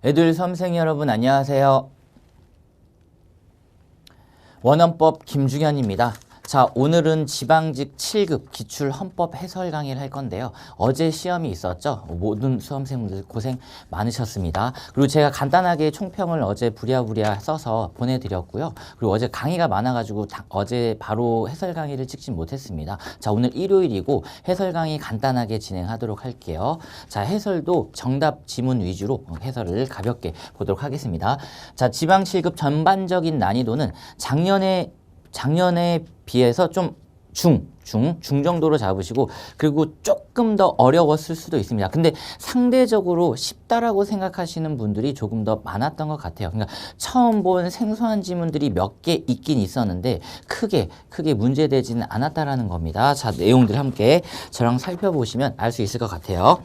애들 수험생 여러분 안녕하세요. 원헌법 김중현입니다. 자, 오늘은 지방직 7급 기출 헌법 해설 강의를 할 건데요. 어제 시험이 있었죠. 모든 수험생분들 고생 많으셨습니다. 그리고 제가 간단하게 총평을 어제 부랴부랴 써서 보내드렸고요. 그리고 어제 강의가 많아가지고 어제 바로 해설 강의를 찍지 못했습니다. 자, 오늘 일요일이고 해설 강의 간단하게 진행하도록 할게요. 자, 해설도 정답 지문 위주로 해설을 가볍게 보도록 하겠습니다. 자, 지방 7급 전반적인 난이도는 작년에 비해서 좀 중 정도로 잡으시고, 그리고 조금 더 어려웠을 수도 있습니다. 근데 상대적으로 쉽다라고 생각하시는 분들이 조금 더 많았던 것 같아요. 그러니까 처음 본 생소한 지문들이 몇 개 있긴 있었는데 크게 문제되지는 않았다라는 겁니다. 자, 내용들 함께 저랑 살펴보시면 알 수 있을 것 같아요.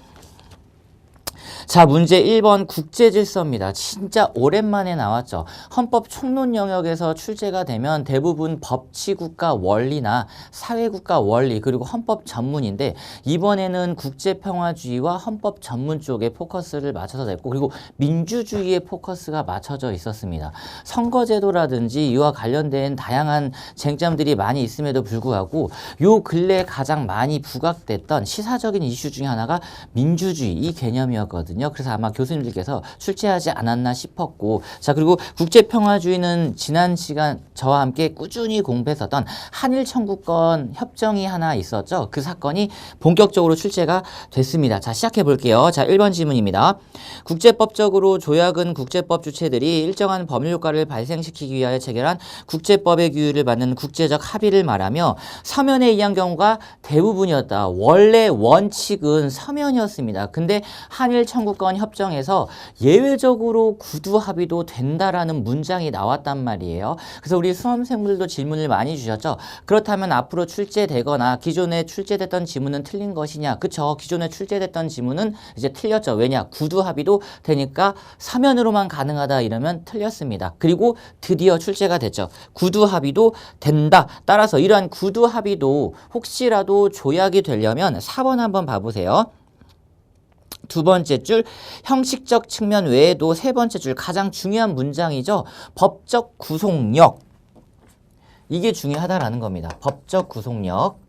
자, 문제 1번 국제질서입니다. 진짜 오랜만에 나왔죠. 헌법 총론 영역에서 출제가 되면 대부분 법치국가 원리나 사회국가 원리 그리고 헌법 전문인데, 이번에는 국제평화주의와 헌법 전문 쪽에 포커스를 맞춰서 냈고, 그리고 민주주의에 포커스가 맞춰져 있었습니다. 선거제도라든지 이와 관련된 다양한 쟁점들이 많이 있음에도 불구하고 요 근래 가장 많이 부각됐던 시사적인 이슈 중에 하나가 민주주의 이 개념이었거든요. 그래서 아마 교수님들께서 출제하지 않았나 싶었고, 자, 그리고 국제평화주의는 지난 시간 저와 함께 꾸준히 공부했었던 한일청구권 협정이 하나 있었죠. 그 사건이 본격적으로 출제가 됐습니다. 자, 시작해 볼게요. 자, 1번 질문입니다. 국제법적으로 조약은 국제법 주체들이 일정한 법률 효과를 발생시키기 위하여 체결한 국제법의 규율을 받는 국제적 합의를 말하며 서면에 의한 경우가 대부분이었다. 원래 원칙은 서면이었습니다. 근데 한일청구권 협정에서 예외적으로 구두 합의도 된다라는 문장이 나왔단 말이에요. 그래서 우리 수험생들도 질문을 많이 주셨죠. 그렇다면 앞으로 출제되거나 기존에 출제됐던 지문은 틀린 것이냐? 그쵸? 기존에 출제됐던 지문은 이제 틀렸죠. 왜냐? 구두 합의도 되니까 서면으로만 가능하다 이러면 틀렸습니다. 그리고 드디어 출제가 됐죠. 구두 합의도 된다. 따라서 이러한 구두 합의도 혹시라도 조약이 되려면 4번 한번 봐보세요. 두 번째 줄 형식적 측면 외에도 세 번째 줄 가장 중요한 문장이죠. 법적 구속력. 이게 중요하다라는 겁니다. 법적 구속력.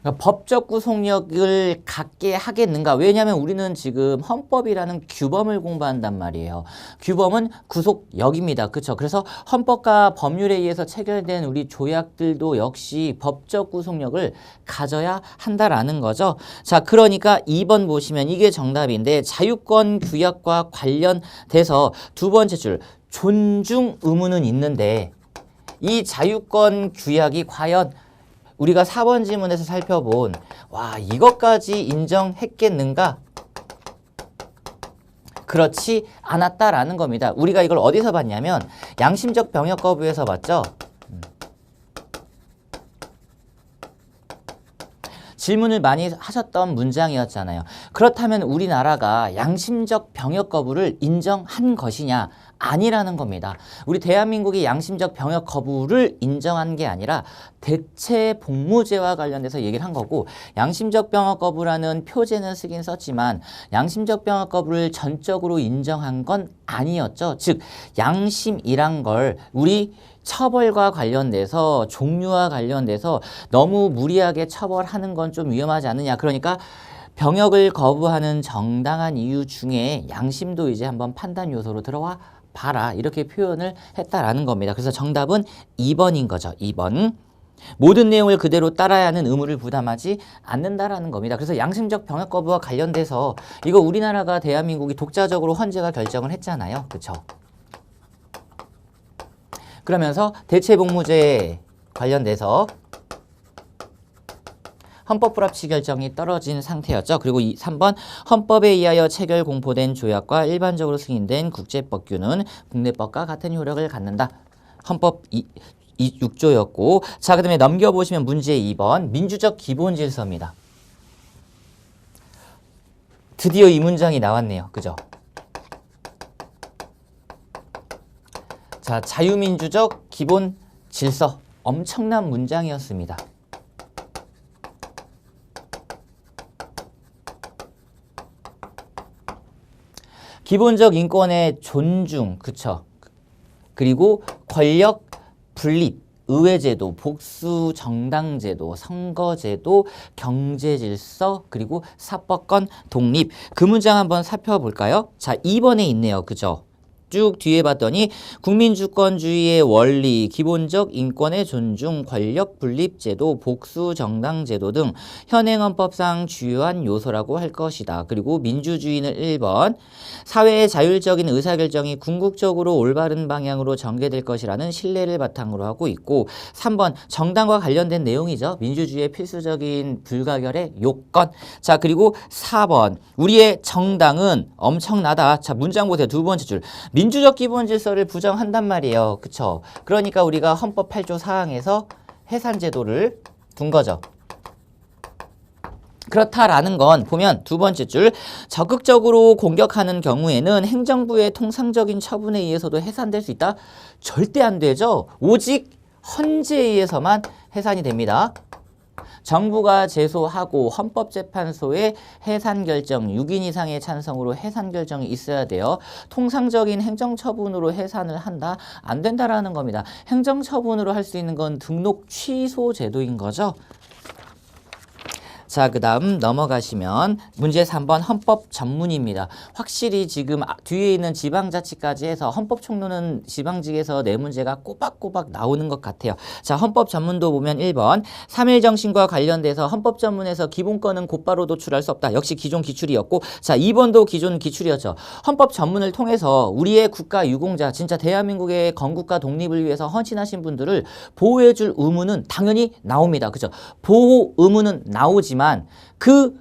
그러니까 법적 구속력을 갖게 하겠는가? 왜냐하면 우리는 지금 헌법이라는 규범을 공부한단 말이에요. 규범은 구속력입니다. 그렇죠? 그래서 헌법과 법률에 의해서 체결된 우리 조약들도 역시 법적 구속력을 가져야 한다라는 거죠. 자, 그러니까 2번 보시면 이게 정답인데, 자유권 규약과 관련돼서 두 번째 줄 존중 의무는 있는데, 이 자유권 규약이 과연 우리가 4번 지문에서 살펴본 이것까지 인정했겠는가? 그렇지 않았다라는 겁니다. 우리가 이걸 어디서 봤냐면 양심적 병역 거부에서 봤죠. 질문을 많이 하셨던 문장이었잖아요. 그렇다면 우리나라가 양심적 병역 거부를 인정한 것이냐? 아니라는 겁니다. 우리 대한민국이 양심적 병역 거부를 인정한 게 아니라 대체 복무제와 관련돼서 얘기를 한 거고, 양심적 병역 거부라는 표제는 쓰긴 썼지만 양심적 병역 거부를 전적으로 인정한 건 아니었죠. 즉 양심이란 걸 우리 처벌과 관련돼서 종류와 관련돼서 너무 무리하게 처벌하는 건 좀 위험하지 않느냐. 그러니까 병역을 거부하는 정당한 이유 중에 양심도 이제 한번 판단 요소로 들어와 봐라. 이렇게 표현을 했다라는 겁니다. 그래서 정답은 2번인 거죠. 2번. 모든 내용을 그대로 따라야 하는 의무를 부담하지 않는다라는 겁니다. 그래서 양심적 병역 거부와 관련돼서 이거 우리나라가 대한민국이 독자적으로 헌재가 결정을 했잖아요. 그렇죠? 그러면서 대체복무제 관련돼서 헌법 불합치 결정이 떨어진 상태였죠. 그리고 3번 헌법에 의하여 체결 공포된 조약과 일반적으로 승인된 국제법규는 국내법과 같은 효력을 갖는다. 헌법 6조였고, 자, 그 다음에 넘겨보시면 문제 2번 민주적 기본 질서입니다. 드디어 이 문장이 나왔네요. 그죠? 자, 자유민주적 기본 질서. 엄청난 문장이었습니다. 기본적 인권의 존중, 그쵸? 그리고 권력 분립, 의회제도, 복수 정당제도, 선거제도, 경제질서, 그리고 사법권 독립. 그 문장 한번 살펴볼까요? 자, 2번에 있네요. 그죠? 쭉 뒤에 봤더니 국민주권주의의 원리, 기본적 인권의 존중, 권력 분립제도, 복수 정당제도 등 현행 헌법상 주요한 요소라고 할 것이다. 그리고 민주주의는 1번 사회의 자율적인 의사결정이 궁극적으로 올바른 방향으로 전개될 것이라는 신뢰를 바탕으로 하고 있고 3번 정당과 관련된 내용이죠. 민주주의의 필수적인 불가결의 요건. 자, 그리고 4번 우리의 정당은 엄청나다. 자, 문장 보세요. 두 번째 줄. 민주적 기본 질서를 부정한단 말이에요. 그쵸? 그러니까 우리가 헌법 8조 4항에서 해산제도를 둔 거죠. 그렇다라는 건 보면 두 번째 줄 적극적으로 공격하는 경우에는 행정부의 통상적인 처분에 의해서도 해산될 수 있다? 절대 안 되죠. 오직 헌재에 의해서만 해산이 됩니다. 정부가 제소하고 헌법재판소의 해산 결정 6인 이상의 찬성으로 해산 결정이 있어야 돼요. 통상적인 행정처분으로 해산을 한다? 안 된다라는 겁니다. 행정처분으로 할 수 있는 건 등록 취소 제도인 거죠. 자, 그 다음 넘어가시면 문제 3번 헌법 전문입니다. 확실히 지금 뒤에 있는 지방자치까지 해서 헌법총론은 지방직에서 내 문제가 꼬박꼬박 나오는 것 같아요. 자, 헌법 전문도 보면 1번 3.1 정신과 관련돼서 헌법 전문에서 기본권은 곧바로 도출할 수 없다. 역시 기존 기출이었고 자, 2번도 기존 기출이었죠. 헌법 전문을 통해서 우리의 국가 유공자 진짜 대한민국의 건국과 독립을 위해서 헌신하신 분들을 보호해줄 의무는 당연히 나옵니다. 그죠? 보호 의무는 나오지만 그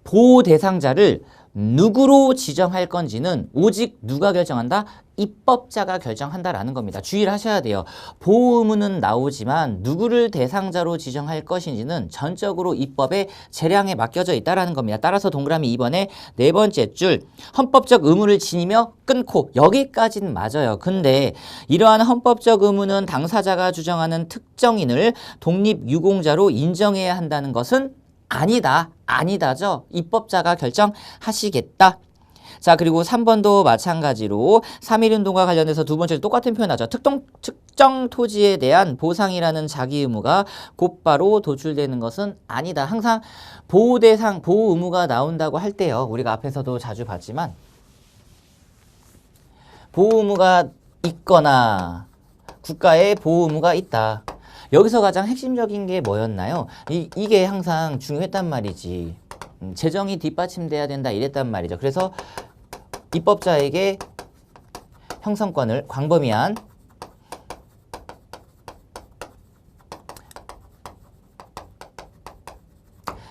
보호 대상자를 누구로 지정할 건지는 오직 누가 결정한다? 입법자가 결정한다라는 겁니다. 주의를 하셔야 돼요. 보호 의무는 나오지만 누구를 대상자로 지정할 것인지는 전적으로 입법의 재량에 맡겨져 있다라는 겁니다. 따라서 동그라미 2번에 네 번째 줄 헌법적 의무를 지니며 끊고 여기까지는 맞아요. 근데 이러한 헌법적 의무는 당사자가 주정하는 특정인을 독립유공자로 인정해야 한다는 것은 아니다죠. 입법자가 결정하시겠다. 자, 그리고 3번도 마찬가지로 3.1운동과 관련해서 두 번째 똑같은 표현 하죠. 특정 토지에 대한 보상이라는 자기 의무가 곧바로 도출되는 것은 아니다. 항상 보호 대상, 보호 의무가 나온다고 할 때요. 우리가 앞에서도 자주 봤지만 보호 의무가 있거나 국가의 보호 의무가 있다. 여기서 가장 핵심적인 게 뭐였나요? 이게 항상 중요했단 말이지. 재정이 뒷받침돼야 된다 이랬단 말이죠. 그래서 입법자에게 형성권을 광범위한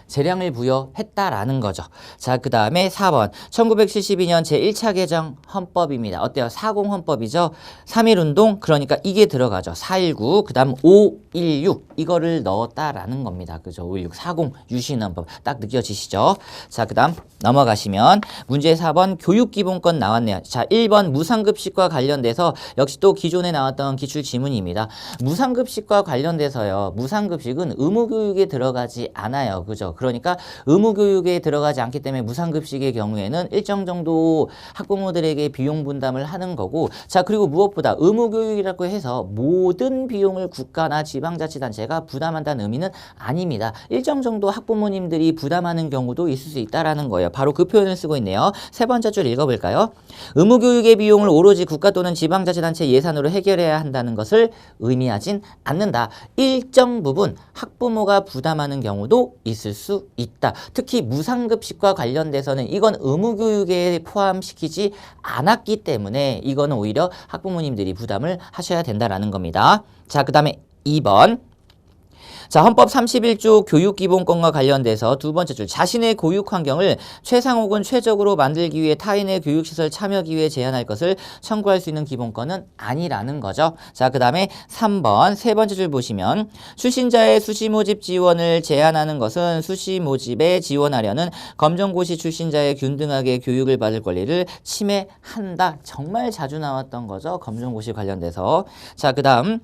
재량을 부여했다라는 거죠. 자, 그 다음에 4번 1972년 제1차 개정 헌법입니다. 어때요? 40헌법이죠. 3.1운동 그러니까 이게 들어가죠. 4.19 그 다음 5.16 이거를 넣었다라는 겁니다. 그죠? 5.16 40 유신헌법 딱 느껴지시죠? 자, 그 다음 넘어가시면 문제 4번 교육기본권 나왔네요. 자, 1번 무상급식과 관련돼서 역시 또 기존에 나왔던 기출지문입니다. 무상급식과 관련돼서요. 무상급식은 의무교육에 들어가지 않아요. 그죠? 그러니까 의무교육에 들어가지 않기 때문에 무상급식의 경우에는 일정 정도 학부모들에게 비용 분담을 하는 거고 자, 그리고 무엇보다 의무교육이라고 해서 모든 비용을 국가나 지방자치단체가 부담한다는 의미는 아닙니다. 일정 정도 학부모님들이 부담하는 경우도 있을 수 있다라는 거예요. 바로 그 표현을 쓰고 있네요. 세 번째 줄 읽어볼까요? 의무교육의 비용을 오로지 국가 또는 지방자치단체 예산으로 해결해야 한다는 것을 의미하진 않는다. 일정 부분 학부모가 부담하는 경우도 있을 수 있다. 특히 무상급식과 관련돼서는 이건 의무교육에 포함시키지 않았기 때문에 이거는 오히려 학부모님들이 부담을 하셔야 된다라는 겁니다. 자, 그 다음에 2번 자, 헌법 31조 교육기본권과 관련돼서 두 번째 줄 자신의 교육 환경을 최상 혹은 최적으로 만들기 위해 타인의 교육시설 참여 기회에 제한할 것을 청구할 수 있는 기본권은 아니라는 거죠. 자, 그 다음에 3번 세 번째 줄 보시면 출신자의 수시 모집 지원을 제한하는 것은 수시 모집에 지원하려는 검정고시 출신자의 균등하게 교육을 받을 권리를 침해한다. 정말 자주 나왔던 거죠. 검정고시 관련돼서. 자, 그 다음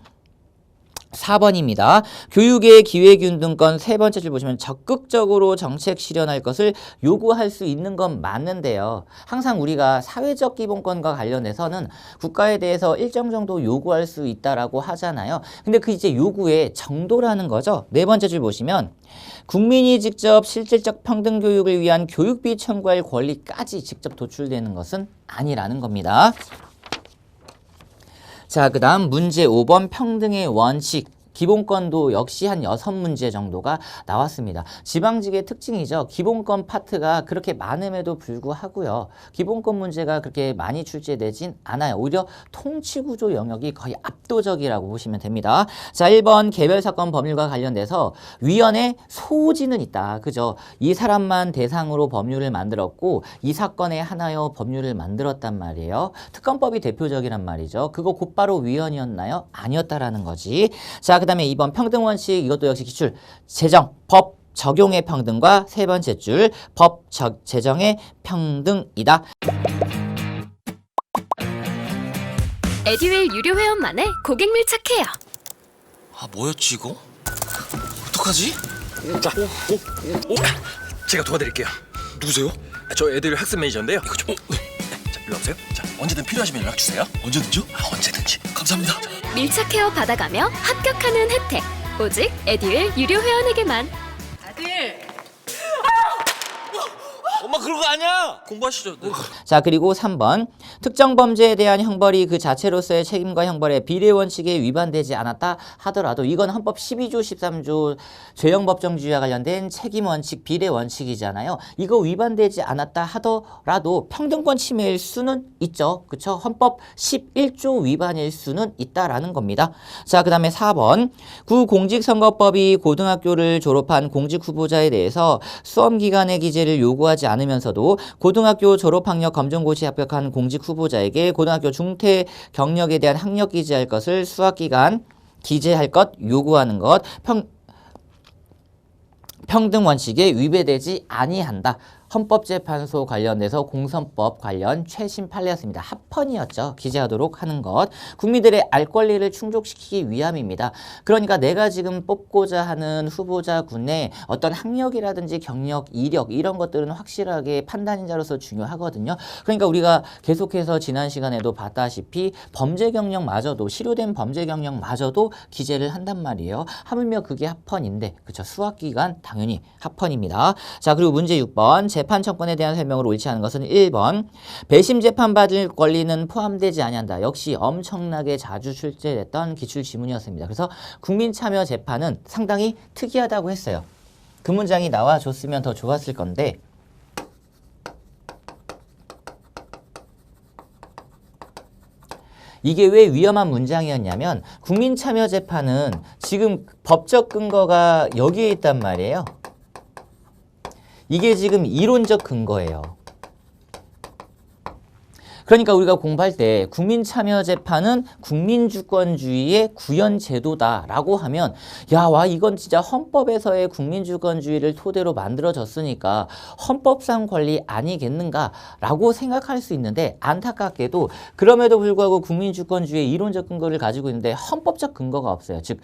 4번입니다. 교육의 기회균등권 세 번째 줄 보시면 적극적으로 정책 실현할 것을 요구할 수 있는 건 맞는데요. 항상 우리가 사회적 기본권과 관련해서는 국가에 대해서 일정 정도 요구할 수 있다라고 하잖아요. 근데 그 이제 요구의 정도라는 거죠. 네 번째 줄 보시면 국민이 직접 실질적 평등 교육을 위한 교육비 청구할 권리까지 직접 도출되는 것은 아니라는 겁니다. 자, 그 다음 문제 5번 평등의 원칙. 기본권도 역시 한 6문제 정도가 나왔습니다. 지방직의 특징이죠. 기본권 파트가 그렇게 많음에도 불구하고요. 기본권 문제가 그렇게 많이 출제되진 않아요. 오히려 통치구조 영역이 거의 압도적이라고 보시면 됩니다. 자, 1번 개별사건 법률과 관련돼서 위헌의 소지는 있다. 그죠? 이 사람만 대상으로 법률을 만들었고 이 사건에 하나여 법률을 만들었단 말이에요. 특검법이 대표적이란 말이죠. 그거 곧바로 위헌이었나요? 아니었다라는 거지. 자, 그 다음에 2번 평등원칙 이것도 역시 기출 제정 법 적용의 평등과 세 번째 줄 법 제정의 평등이다. 에듀윌 유료 회원만의 고객 밀착해요. 아 뭐였지 이거? 어떡하지? 자, 제가 도와드릴게요. 누구세요? 저 애들 학습 매니저인데요. 이거 좀. 네. 자, 일로 오세요. 자, 언제든 필요하시면 연락 주세요. 언제든지요? 언제든지. 감사합니다. 밀착 케어 받아가며 합격하는 혜택. 오직 에듀윌 유료 회원에게만. 아들, 엄마 그런 거 아니야. 공부하시죠. 네. 자, 그리고 3번 특정 범죄에 대한 형벌이 그 자체로서의 책임과 형벌의 비례 원칙에 위반되지 않았다 하더라도 이건 헌법 12조 13조 죄형법정주의와 관련된 책임 원칙 비례 원칙이잖아요. 이거 위반되지 않았다 하더라도 평등권 침해일 수는 있죠. 그렇죠? 헌법 11조 위반일 수는 있다라는 겁니다. 자, 그 다음에 4번 구공직선거법이 고등학교를 졸업한 공직 후보자에 대해서 수험기간의 기재를 요구하지 않으면서도 고등학교 졸업학력 검정고시 합격한 공직 후보자에게 고등학교 중퇴 경력에 대한 학력 기재할 것을 수학기간 기재할 것 요구하는 것 평등 원칙에 위배되지 아니한다. 헌법재판소 관련돼서 공선법 관련 최신 판례였습니다. 합헌이었죠. 기재하도록 하는 것. 국민들의 알 권리를 충족시키기 위함입니다. 그러니까 내가 지금 뽑고자 하는 후보자군의 어떤 학력이라든지 경력, 이력 이런 것들은 확실하게 판단인자로서 중요하거든요. 그러니까 우리가 계속해서 지난 시간에도 봤다시피 범죄 경력마저도 실효된 범죄 경력마저도 기재를 한단 말이에요. 하물며 그게 합헌인데 그렇죠. 수학기간 당연히 합헌입니다. 자, 그리고 문제 6번 재판 청구권에 대한 설명으로 옳지 않은 것은 1번 배심 재판받을 권리는 포함되지 아니한다. 역시 엄청나게 자주 출제됐던 기출 지문이었습니다. 그래서 국민참여 재판은 상당히 특이하다고 했어요. 그 문장이 나와줬으면 더 좋았을 건데 이게 왜 위험한 문장이었냐면 국민참여재판은 지금 법적 근거가 여기에 있단 말이에요. 이게 지금 이론적 근거예요. 그러니까 우리가 공부할 때 국민참여재판은 국민주권주의의 구현제도다라고 하면 야, 와 이건 진짜 헌법에서의 국민주권주의를 토대로 만들어졌으니까 헌법상 권리 아니겠는가라고 생각할 수 있는데 안타깝게도 그럼에도 불구하고 국민주권주의의 이론적 근거를 가지고 있는데 헌법적 근거가 없어요. 즉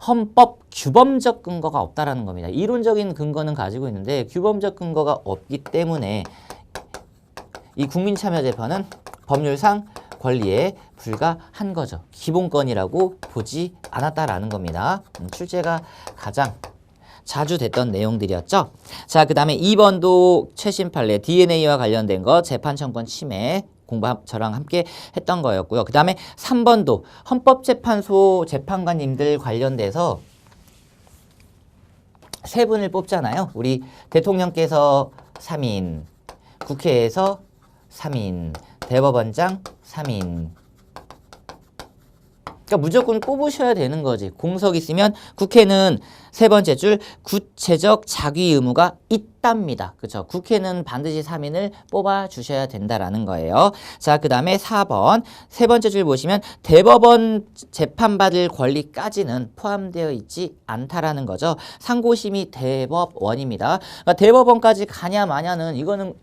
헌법 규범적 근거가 없다라는 겁니다. 이론적인 근거는 가지고 있는데 규범적 근거가 없기 때문에 이 국민참여재판은 법률상 권리에 불과한 거죠. 기본권이라고 보지 않았다라는 겁니다. 출제가 가장 자주 됐던 내용들이었죠. 자, 그 다음에 2번도 최신 판례 DNA와 관련된 거 재판 청구권 침해 공부 저랑 함께 했던 거였고요. 그 다음에 3번도 헌법재판소 재판관님들 관련돼서 세 분을 뽑잖아요. 우리 대통령께서 3인, 국회에서 3인, 대법원장 3인. 그러니까 무조건 뽑으셔야 되는 거지. 공석 있으면 국회는 세 번째 줄 구체적 자기 의무가 있답니다. 그렇죠? 국회는 반드시 3인을 뽑아주셔야 된다라는 거예요. 자, 그 다음에 4번 세 번째 줄 보시면 대법원 재판받을 권리까지는 포함되어 있지 않다라는 거죠. 상고심이 대법원입니다. 그러니까 대법원까지 가냐 마냐는 이거는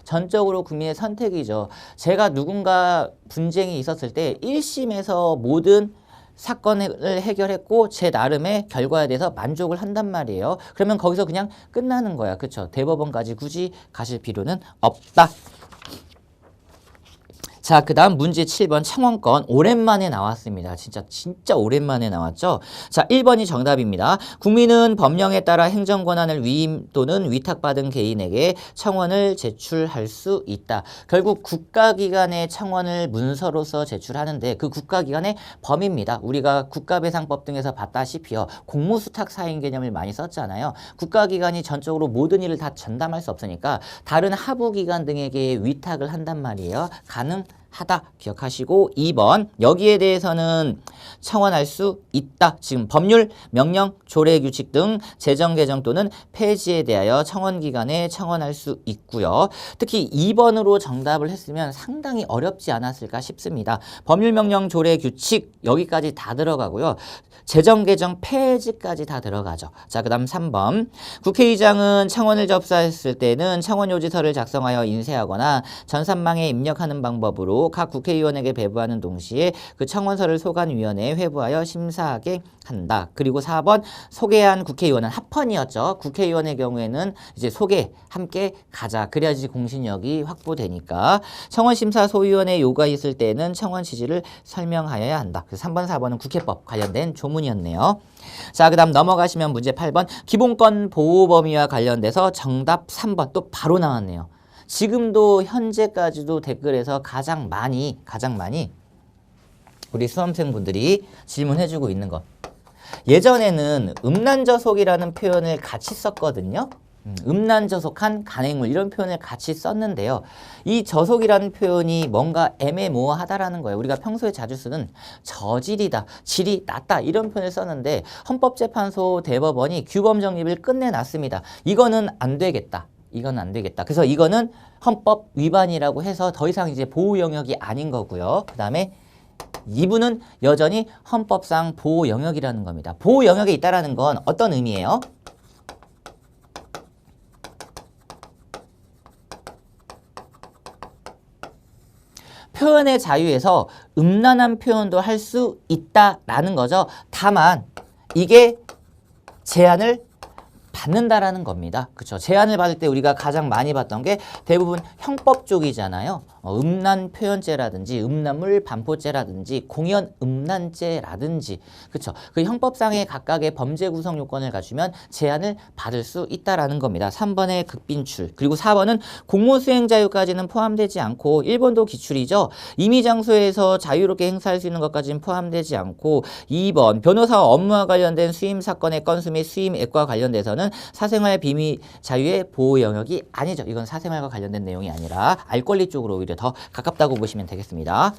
전적으로 국민의 선택이죠. 제가 누군가 분쟁이 있었을 때 1심에서 모든 사건을 해결했고 제 나름의 결과에 대해서 만족을 한단 말이에요. 그러면 거기서 그냥 끝나는 거야. 그쵸? 대법원까지 굳이 가실 필요는 없다. 자, 그 다음 문제 7번 청원권 오랜만에 나왔습니다. 진짜 오랜만에 나왔죠. 자, 1번이 정답입니다. 국민은 법령에 따라 행정권한을 위임 또는 위탁받은 개인에게 청원을 제출할 수 있다. 결국 국가기관의 청원을 문서로서 제출하는데 그 국가기관의 범위입니다. 우리가 국가배상법 등에서 봤다시피요. 공무수탁사인 개념을 많이 썼잖아요. 국가기관이 전적으로 모든 일을 다 전담할 수 없으니까 다른 하부기관 등에게 위탁을 한단 말이에요. 하다 기억하시고 2번 여기에 대해서는 청원할 수 있다. 지금 법률, 명령, 조례, 규칙 등 제정 개정 또는 폐지에 대하여 청원기관에 청원할 수 있고요. 특히 2번으로 정답을 했으면 상당히 어렵지 않았을까 싶습니다. 법률, 명령, 조례, 규칙 여기까지 다 들어가고요. 제정 개정 폐지까지 다 들어가죠. 자, 그 다음 3번 국회의장은 청원을 접수했을 때는 청원요지서를 작성하여 인쇄하거나 전산망에 입력하는 방법으로 각 국회의원에게 배부하는 동시에 그 청원서를 소관위원회에 회부하여 심사하게 한다. 그리고 4번 소개한 국회의원은 합헌이었죠. 국회의원의 경우에는 이제 소개 함께 가자. 그래야지 공신력이 확보되니까 청원심사 소위원회 요구가 있을 때는 청원 취지를 설명하여야 한다. 그래서 3번, 4번은 국회법 관련된 조문이었네요. 자, 그 다음 넘어가시면 문제 8번 기본권 보호 범위와 관련돼서 정답 3번 또 바로 나왔네요. 지금도 현재까지도 댓글에서 가장 많이 우리 수험생분들이 질문해주고 있는 것. 예전에는 음란저속이라는 표현을 같이 썼거든요. 음란저속한 간행물 이런 표현을 같이 썼는데요. 이 저속이라는 표현이 뭔가 애매모호하다라는 거예요. 우리가 평소에 자주 쓰는 저질이다, 질이 낮다 이런 표현을 썼는데 헌법재판소 대법원이 규범 정립을 끝내놨습니다. 이거는 안 되겠다. 이건 안 되겠다. 그래서 이거는 헌법 위반이라고 해서 더 이상 이제 보호 영역이 아닌 거고요. 그 다음에 2부는 여전히 헌법상 보호 영역이라는 겁니다. 보호 영역에 있다라는 건 어떤 의미예요? 표현의 자유에서 음란한 표현도 할 수 있다라는 거죠. 다만 이게 제한을 받는다라는 겁니다. 그렇죠? 제한을 받을 때 우리가 가장 많이 봤던 게 대부분 형법 쪽이잖아요. 음란 표현죄라든지 음란물 반포죄라든지 공연 음란죄라든지 그렇죠? 그 형법상의 각각의 범죄 구성 요건을 갖추면 제한을 받을 수 있다라는 겁니다. 3번의 극빈출 그리고 4번은 공무수행 자유까지는 포함되지 않고 1번도 기출이죠. 임의 장소에서 자유롭게 행사할 수 있는 것까지는 포함되지 않고 2번 변호사 업무와 관련된 수임 사건의 건수 및 수임액과 관련돼서는 사생활 비밀 자유의 보호 영역이 아니죠. 이건 사생활과 관련된 내용이 아니라 알 권리 쪽으로 오히려 더 가깝다고 보시면 되겠습니다.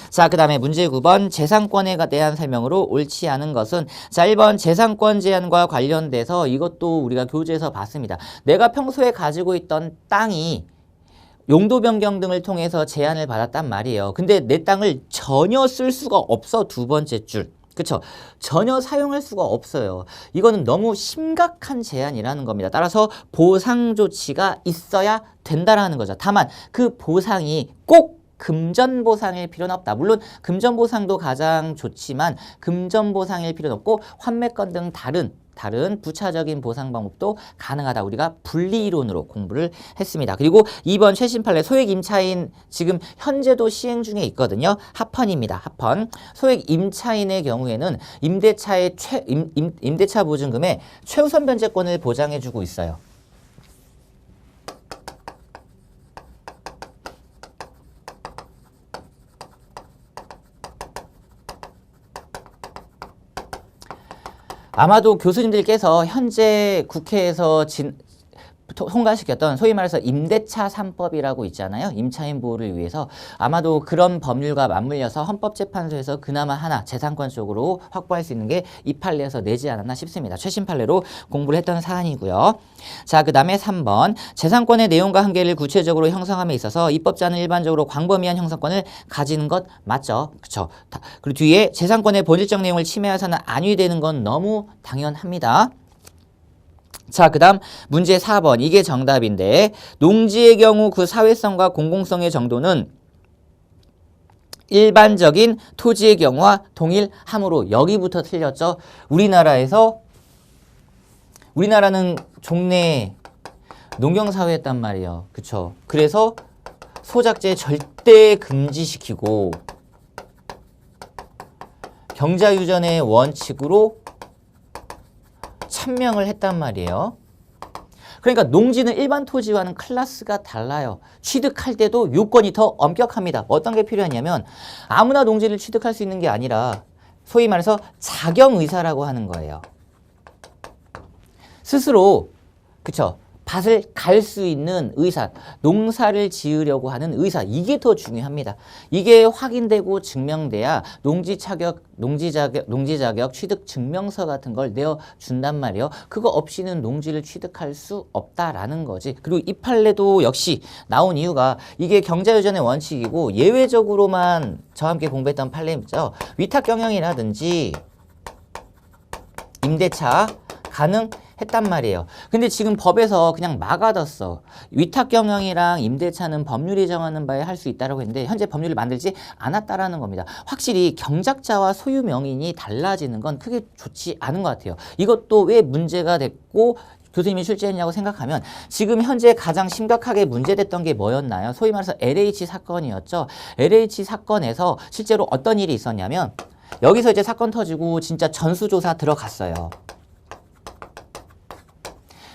자, 그 다음에 문제 9번 재산권에 대한 설명으로 옳지 않은 것은 자 1번 재산권 제한과 관련돼서 이것도 우리가 교재에서 봤습니다. 내가 평소에 가지고 있던 땅이 용도 변경 등을 통해서 제한을 받았단 말이에요. 근데 내 땅을 전혀 쓸 수가 없어. 두 번째 줄. 그쵸? 전혀 사용할 수가 없어요. 이거는 너무 심각한 제한이라는 겁니다. 따라서 보상 조치가 있어야 된다라는 거죠. 다만 그 보상이 꼭 금전보상일 필요는 없다. 물론 금전보상도 가장 좋지만 금전보상일 필요는 없고 환매권 등 다른 부차적인 보상 방법도 가능하다. 우리가 분리이론으로 공부를 했습니다. 그리고 2번 최신 판례 소액 임차인 지금 현재도 시행 중에 있거든요. 합헌입니다. 합헌. 소액 임차인의 경우에는 임대차의 임대차 보증금의 최우선 변제권을 보장해주고 있어요. 아마도 교수님들께서 현재 국회에서 통과시켰던 소위 말해서 임대차 3법이라고 있잖아요. 임차인 보호를 위해서 아마도 그런 법률과 맞물려서 헌법재판소에서 그나마 하나 재산권 쪽으로 확보할 수 있는 게 이 판례에서 내지 않았나 싶습니다. 최신 판례로 공부를 했던 사안이고요. 자, 그 다음에 3번 재산권의 내용과 한계를 구체적으로 형성함에 있어서 입법자는 일반적으로 광범위한 형성권을 가지는 것 맞죠? 그렇죠? 그리고 뒤에 재산권의 본질적 내용을 침해해서는 안위되는 건 너무 당연합니다. 자, 그 다음 문제 4번 이게 정답인데 농지의 경우 그 사회성과 공공성의 정도는 일반적인 토지의 경우와 동일하므로 여기부터 틀렸죠. 우리나라는 종래 농경사회였단 말이에요. 그쵸? 그래서 소작제 절대 금지시키고 경자유전의 원칙으로 천명을 했단 말이에요. 그러니까 농지는 일반 토지와는 클래스가 달라요. 취득할 때도 요건이 더 엄격합니다. 어떤 게 필요하냐면 아무나 농지를 취득할 수 있는 게 아니라 소위 말해서 자경의사라고 하는 거예요. 스스로 그쵸? 밭을 갈 수 있는 의사, 농사를 지으려고 하는 의사, 이게 더 중요합니다. 이게 확인되고 증명돼야 농지 자격, 취득 증명서 같은 걸 내어준단 말이에요. 그거 없이는 농지를 취득할 수 없다라는 거지. 그리고 이 판례도 역시 나온 이유가 이게 경자유전의 원칙이고 예외적으로만 저와 함께 공부했던 판례죠. 위탁경영이라든지 임대차 가능했단 말이에요. 근데 지금 법에서 그냥 막아뒀어. 위탁경영이랑 임대차는 법률이 정하는 바에 할 수 있다고 했는데 현재 법률을 만들지 않았다라는 겁니다. 확실히 경작자와 소유 명인이 달라지는 건 크게 좋지 않은 것 같아요. 이것도 왜 문제가 됐고 교수님이 출제했냐고 생각하면 지금 현재 가장 심각하게 문제됐던 게 뭐였나요? 소위 말해서 LH 사건이었죠. LH 사건에서 실제로 어떤 일이 있었냐면 여기서 이제 사건 터지고 진짜 전수조사 들어갔어요.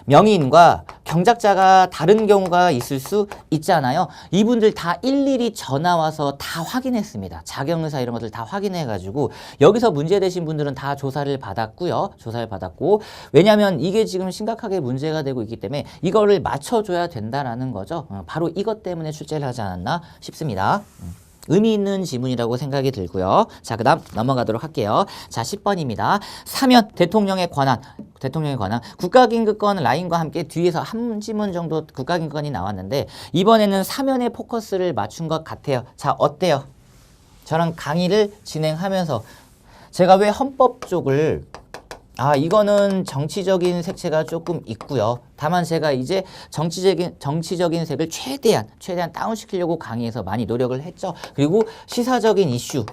명의인과 경작자가 다른 경우가 있을 수 있잖아요. 이분들 다 일일이 전화 와서 다 확인했습니다. 자경의사 이런 것들 다 확인해가지고 여기서 문제되신 분들은 다 조사를 받았고요. 조사를 받았고 왜냐하면 이게 지금 심각하게 문제가 되고 있기 때문에 이거를 맞춰줘야 된다라는 거죠. 바로 이것 때문에 출제를 하지 않았나 싶습니다. 의미 있는 지문이라고 생각이 들고요. 자, 그 다음 넘어가도록 할게요. 자, 10번입니다. 사면 대통령의 권한. 국가긴급권 라인과 함께 뒤에서 한 지문 정도 국가긴급권이 나왔는데 이번에는 사면에 포커스를 맞춘 것 같아요. 자, 어때요? 저랑 강의를 진행하면서 제가 왜 헌법 쪽을 이거는 정치적인 색채가 조금 있고요. 다만 제가 이제 정치적인 색을 최대한 다운시키려고 강의에서 많이 노력을 했죠. 그리고 시사적인 이슈.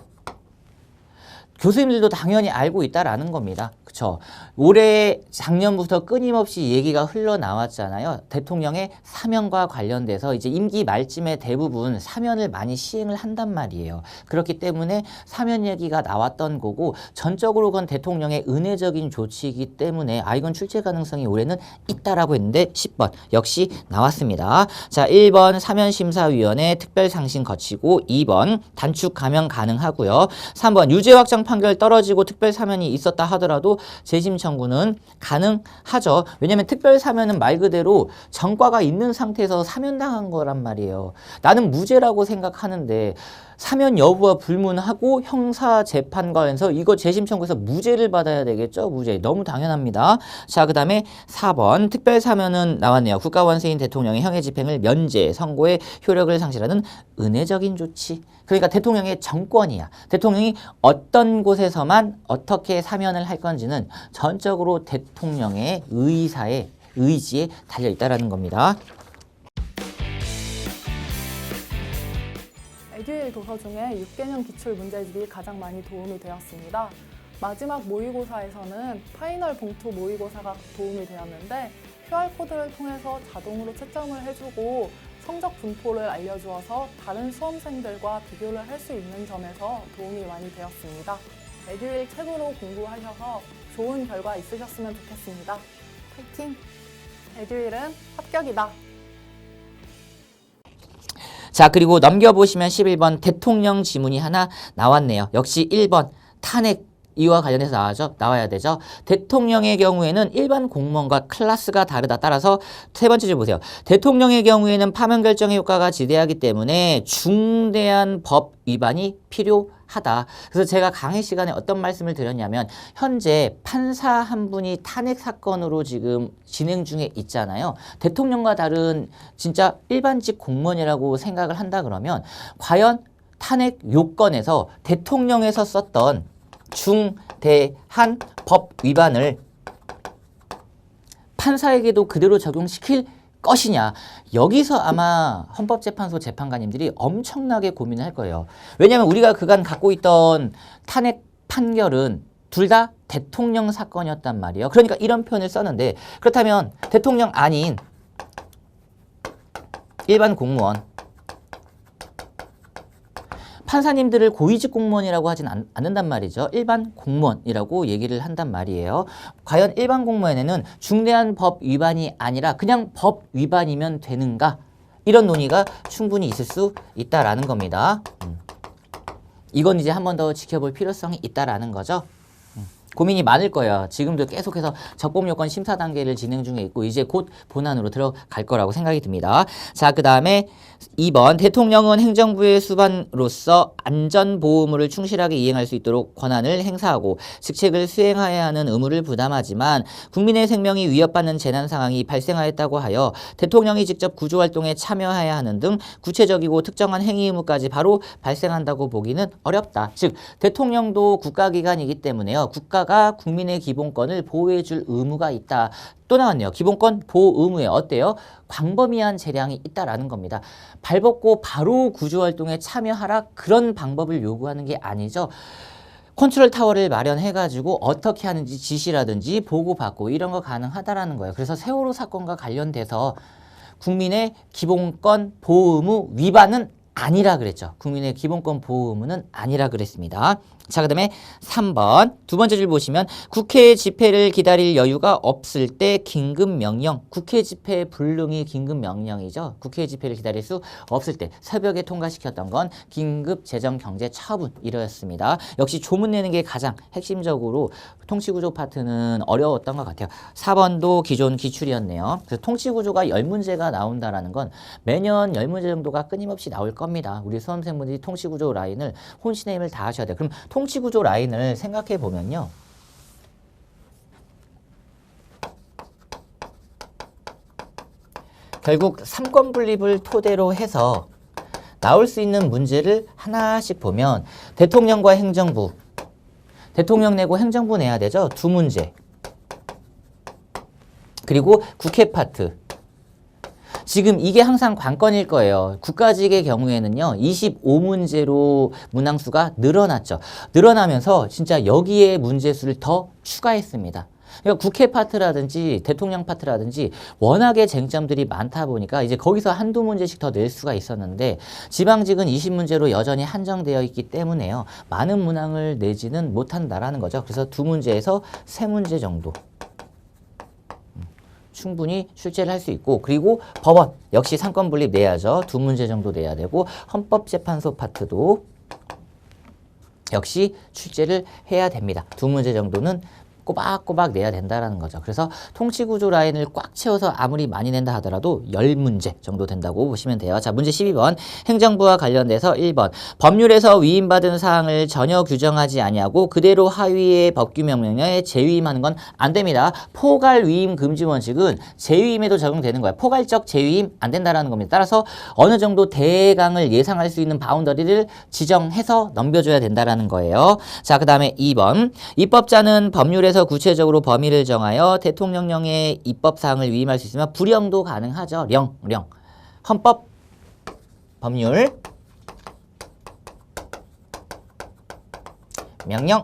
교수님들도 당연히 알고 있다라는 겁니다. 그쵸? 올해 작년부터 끊임없이 얘기가 흘러나왔잖아요. 대통령의 사면과 관련돼서 이제 임기 말쯤에 대부분 사면을 많이 시행을 한단 말이에요. 그렇기 때문에 사면 얘기가 나왔던 거고 전적으로 그건 대통령의 은혜적인 조치이기 때문에 이건 출제 가능성이 올해는 있다라고 했는데 10번 역시 나왔습니다. 자, 1번 사면심사위원회 특별상심 거치고 2번 단축 감형 가능하고요. 3번 유죄 확정 판결 떨어지고 특별사면이 있었다 하더라도 재심 청구는 가능하죠. 왜냐하면 특별사면은 말 그대로 전과가 있는 상태에서 사면당한 거란 말이에요. 나는 무죄라고 생각하는데 사면 여부와 불문하고 형사재판관에서 이거 재심 청구해서 무죄를 받아야 되겠죠? 무죄. 너무 당연합니다. 자, 그 다음에 4번 특별사면은 나왔네요. 국가원수인 대통령의 형의 집행을 면제, 선고의 효력을 상실하는 은혜적인 조치. 그러니까 대통령의 정권이야. 대통령이 어떤 곳에서만 어떻게 사면을 할 건지는 전적으로 대통령의 의지에 달려있다라는 겁니다. 에듀윌 도서 중에 6개년 기출 문제집이 가장 많이 도움이 되었습니다. 마지막 모의고사에서는 파이널 봉투 모의고사가 도움이 되었는데 QR코드를 통해서 자동으로 채점을 해주고 성적 분포를 알려주어서 다른 수험생들과 비교를 할 수 있는 점에서 도움이 많이 되었습니다. 에듀윌 책으로 공부하셔서 좋은 결과 있으셨으면 좋겠습니다. 파이팅! 에듀윌은 합격이다! 자, 그리고 넘겨보시면 11번 대통령 지문이 하나 나왔네요. 역시 1번 탄핵 이와 관련해서 나와야 되죠. 대통령의 경우에는 일반 공무원과 클래스가 다르다. 따라서 세 번째 줄 보세요. 대통령의 경우에는 파면 결정의 효과가 지대하기 때문에 중대한 법 위반이 필요하다. 그래서 제가 강의 시간에 어떤 말씀을 드렸냐면 현재 판사 한 분이 탄핵 사건으로 지금 진행 중에 있잖아요. 대통령과 다른 진짜 일반직 공무원이라고 생각을 한다 그러면 과연 탄핵 요건에서 대통령에서 썼던 중대한 법 위반을 판사에게도 그대로 적용시킬 것이냐. 여기서 아마 헌법재판소 재판관님들이 엄청나게 고민을 할 거예요. 왜냐하면 우리가 그간 갖고 있던 탄핵 판결은 둘 다 대통령 사건이었단 말이에요. 그러니까 이런 표현을 썼는데 그렇다면 대통령 아닌 일반 공무원, 판사님들을 고위직 공무원이라고 하진 않는단 말이죠. 일반 공무원이라고 얘기를 한단 말이에요. 과연 일반 공무원에는 중대한 법 위반이 아니라 그냥 법 위반이면 되는가? 이런 논의가 충분히 있을 수 있다라는 겁니다. 이건 이제 한 번 더 지켜볼 필요성이 있다라는 거죠. 고민이 많을 거예요. 지금도 계속해서 적법요건 심사 단계를 진행 중에 있고 이제 곧 본안으로 들어갈 거라고 생각이 듭니다. 자, 그 다음에 2번 대통령은 행정부의 수반으로서 안전보호무를 충실하게 이행할 수 있도록 권한을 행사하고 직책을 수행해야 하는 의무를 부담하지만 국민의 생명이 위협받는 재난 상황이 발생하였다고 하여 대통령이 직접 구조활동에 참여해야 하는 등 구체적이고 특정한 행위 의무까지 바로 발생한다고 보기는 어렵다. 즉 대통령도 국가기관이기 때문에요. 국가가 국민의 기본권을 보호해줄 의무가 있다. 또 나왔네요. 기본권 보호 의무에 어때요? 광범위한 재량이 있다라는 겁니다. 발벗고 바로 구조활동에 참여하라 그런 방법을 요구하는 게 아니죠. 컨트롤 타워를 마련해가지고 어떻게 하는지 지시라든지 보고받고 이런 거 가능하다라는 거예요. 그래서 세월호 사건과 관련돼서 국민의 기본권 보호 의무 위반은 아니라 그랬죠. 국민의 기본권 보호 의무는 아니라 그랬습니다. 자, 그 다음에 3번 두 번째 줄 보시면 국회 집회를 기다릴 여유가 없을 때 긴급명령. 국회 집회 불능이 긴급명령이죠. 국회 집회를 기다릴 수 없을 때 새벽에 통과시켰던 건 긴급재정경제처분이었습니다. 역시 조문 내는 게 가장 핵심적으로 통치구조 파트는 어려웠던 것 같아요. 4번도 기존 기출이었네요. 그래서 통치구조가 10문제가 나온다라는 건 매년 10문제 정도가 끊임없이 나올 겁니다. 우리 수험생분들이 통치구조 라인을 혼신의 힘을 다하셔야 돼요. 그럼 통치구조 라인을 생각해 보면요. 결국 3권 분립을 토대로 해서 나올 수 있는 문제를 하나씩 보면 대통령과 행정부, 대통령 내고 행정부 내야 되죠. 2문제. 그리고 국회 파트. 지금 이게 항상 관건일 거예요. 국가직의 경우에는요. 25문제로 문항수가 늘어났죠. 늘어나면서 진짜 여기에 문제수를 더 추가했습니다. 그러니까 국회 파트라든지 대통령 파트라든지 워낙에 쟁점들이 많다 보니까 이제 거기서 한두 문제씩 더 낼 수가 있었는데 지방직은 20문제로 여전히 한정되어 있기 때문에요. 많은 문항을 내지는 못한다라는 거죠. 그래서 2문제에서 3문제 정도. 충분히 출제를 할 수 있고 그리고 법원 역시 3권 분립 내야죠. 2문제 정도 내야 되고 헌법재판소 파트도 역시 출제를 해야 됩니다. 2문제 정도는 꼬박꼬박 내야 된다라는 거죠. 그래서 통치구조 라인을 꽉 채워서 아무리 많이 낸다 하더라도 10문제 정도 된다고 보시면 돼요. 자, 문제 12번. 행정부와 관련돼서 1번. 법률에서 위임받은 사항을 전혀 규정하지 아니하고 그대로 하위의 법규명령에 재위임하는 건 안 됩니다. 포괄 위임 금지 원칙은 재위임에도 적용되는 거예요. 포괄적 재위임 안 된다라는 겁니다. 따라서 어느 정도 대강을 예상할 수 있는 바운더리를 지정해서 넘겨줘야 된다라는 거예요. 자, 그 다음에 2번. 입법자는 법률에서 구체적으로 범위를 정하여 대통령령의 입법사항을 위임할 수 있으면 불령도 가능하죠. 령. 헌법, 법률, 명령,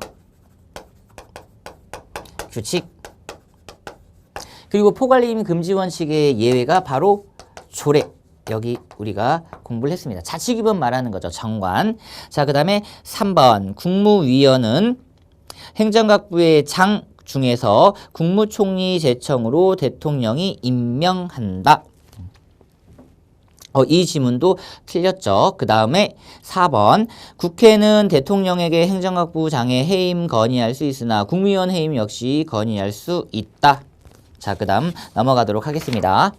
규칙. 그리고 포괄위임 금지 원칙의 예외가 바로 조례. 여기 우리가 공부를 했습니다. 자치기본 말하는 거죠. 정관. 자, 그 다음에 3번. 국무위원은 행정각부의 장 중에서 국무총리 제청으로 대통령이 임명한다. 이 지문도 틀렸죠. 그 다음에 4번. 국회는 대통령에게 행정각부 장에 해임 건의할 수 있으나 국무위원 해임 역시 건의할 수 있다. 자, 그 다음 넘어가도록 하겠습니다.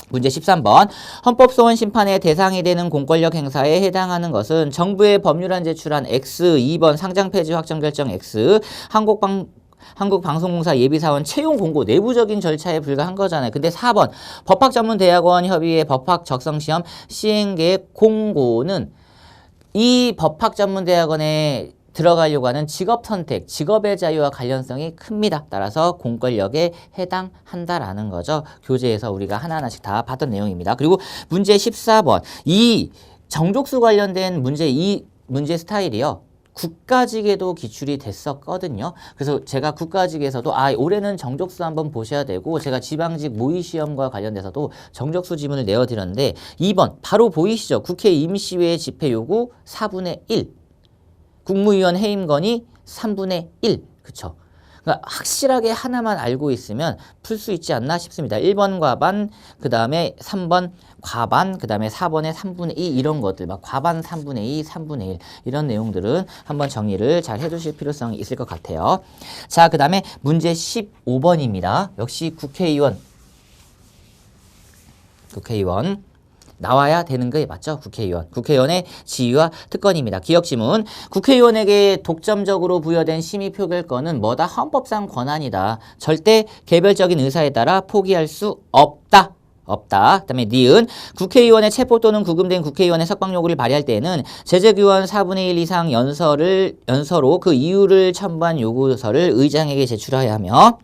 문제 13번. 헌법소원 심판의 대상이 되는 공권력 행사에 해당하는 것은 정부의 법률안 제출한 X, 2번 상장 폐지 확정 결정 X, 한국방송공사 예비사원 채용 공고 내부적인 절차에 불과한 거잖아요. 근데 4번 법학전문대학원 협의회 법학적성시험 시행계획 공고는 이 법학전문대학원의 들어가려고 하는 직업 선택, 직업의 자유와 관련성이 큽니다. 따라서 공권력에 해당한다라는 거죠. 교재에서 우리가 하나하나씩 다 봤던 내용입니다. 그리고 문제 14번. 이 정족수 관련된 문제, 이 문제 스타일이요. 국가직에도 기출이 됐었거든요. 그래서 제가 국가직에서도 올해는 정족수 한번 보셔야 되고 제가 지방직 모의시험과 관련돼서도 정족수 지문을 내어드렸는데 2번 바로 보이시죠? 국회 임시회 집회 요구 4분의 1. 국무위원 해임 건의 3분의 1. 그쵸? 그러니까 확실하게 하나만 알고 있으면 풀 수 있지 않나 싶습니다. 1번 과반, 그 다음에 3번 과반, 그 다음에 4번에 3분의 2 이런 것들, 막 과반 3분의 2, 3분의 1 이런 내용들은 한번 정리를 잘 해두실 필요성이 있을 것 같아요. 자, 그 다음에 문제 15번입니다. 역시 국회의원 나와야 되는 게 맞죠? 국회의원의 지위와 특권입니다. 기억지문. 국회의원에게 독점적으로 부여된 심의 표결권은 뭐다? 헌법상 권한이다. 절대 개별적인 의사에 따라 포기할 수 없다. 그다음에 니은. 국회의원의 체포 또는 구금된 국회의원의 석방 요구를 발의할 때에는 제적의원 4분의 1 이상 연서로 그 이유를 첨부한 요구서를 의장에게 제출하여야 하며